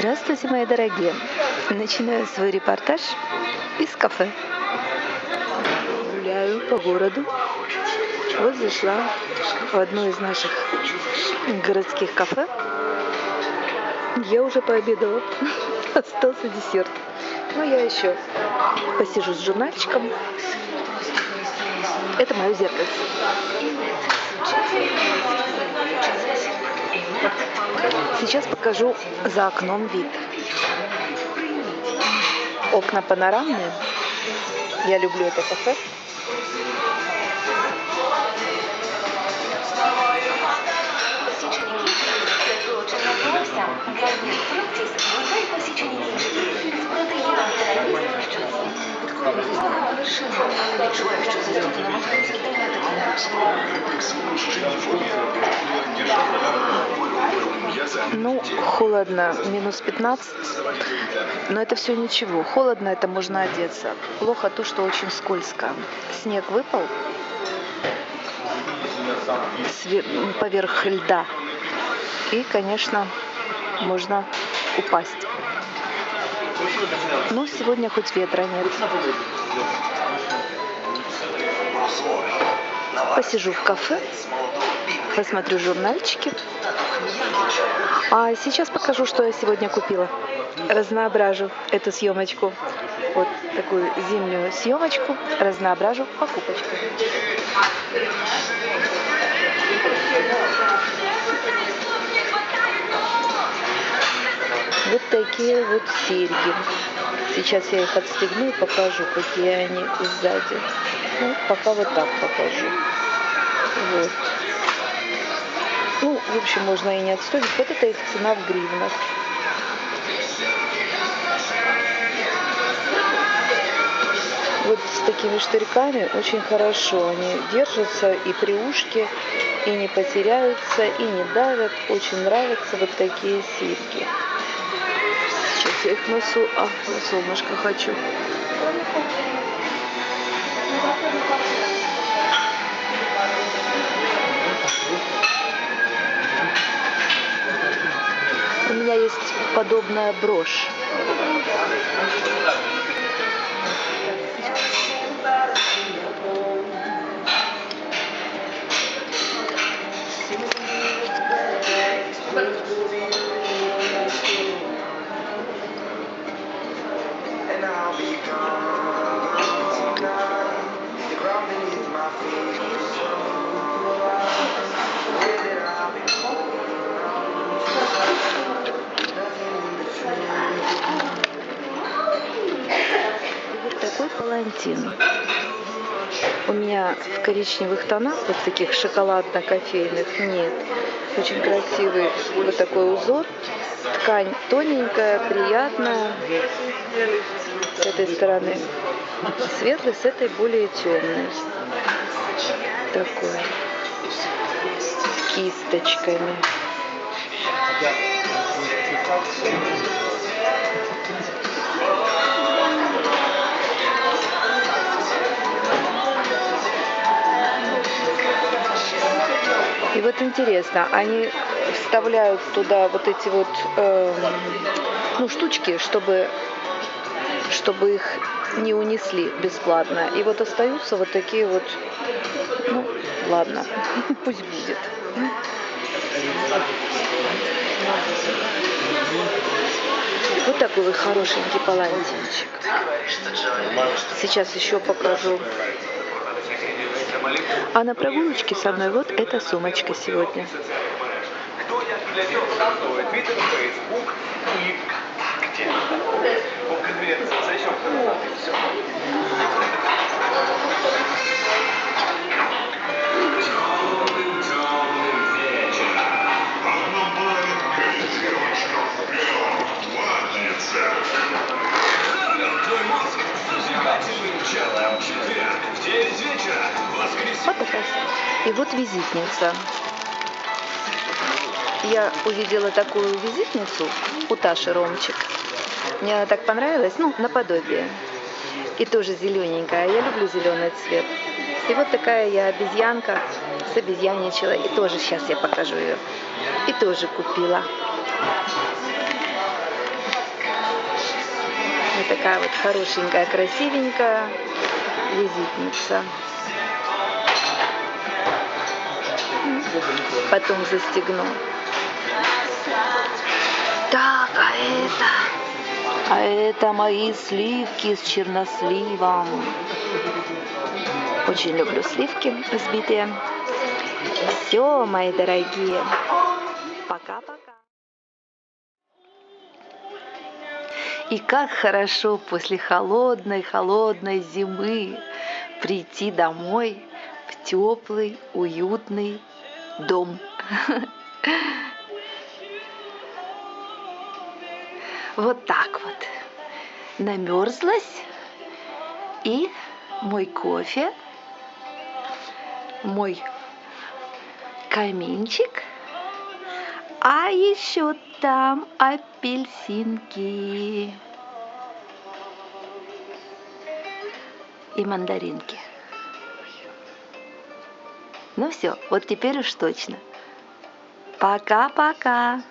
Здравствуйте, мои дорогие! Начинаю свой репортаж из кафе. Гуляю по городу. Вот зашла в одно из наших городских кафе. Я уже пообедала. Остался десерт. Но я еще посижу с журнальчиком. Это мое зеркальце. Сейчас покажу за окном вид. Окна панорамные. Я люблю это кафе. Ну, холодно, минус 15, но это все ничего. Холодно, это можно одеться. Плохо то, что очень скользко. Снег выпал поверх льда. И, конечно, можно упасть. Но сегодня хоть ветра нет. Посижу в кафе, посмотрю журнальчики. А сейчас покажу, что я сегодня купила. Разноображу эту съемочку. Вот такую зимнюю съемочку разноображу покупочкой. Вот такие вот серьги. Сейчас я их отстегну и покажу, какие они сзади. Ну, пока вот так покажу. Вот. Ну, в общем, можно и не отстегивать. Вот это их цена в гривнах. Вот с такими штырьками очень хорошо. Они держатся и при ушке, и не потеряются, и не давят. Очень нравятся вот такие серьги. Сейчас я их носу. На солнышко хочу. У меня есть подобная брошь. Вот такой палантин. У меня в коричневых тонах, вот таких шоколадно-кофейных, нет. Очень красивый вот такой узор. Ткань тоненькая, приятная. С этой стороны светлый, с этой более темный. Такой. С кисточками. И вот интересно, они вставляют туда вот эти вот штучки, чтобы их не унесли бесплатно. И вот остаются вот такие вот, ладно, пусть будет. Вот такой вот хорошенький палантинчик. Сейчас еще покажу. А на прогулочке со мной вот эта сумочка сегодня. Вот такая. И вот визитница. Я увидела такую визитницу у Таши Ромчик. Мне она так понравилась, наподобие. И тоже зелененькая. Я люблю зеленый цвет. И вот такая я обезьянка собезьяничала. И тоже сейчас я покажу ее. И тоже купила. Вот такая вот хорошенькая, красивенькая визитница. Потом застегну. Так, а это мои сливки с черносливом. Очень люблю сливки взбитые. Все, мои дорогие. Пока-пока. И как хорошо после холодной зимы прийти домой в теплый, уютный дом. Вот так вот. Намерзлась. И мой кофе, мой каминчик, а еще там апельсинки и мандаринки. Ну все, вот теперь уж точно. Пока-пока.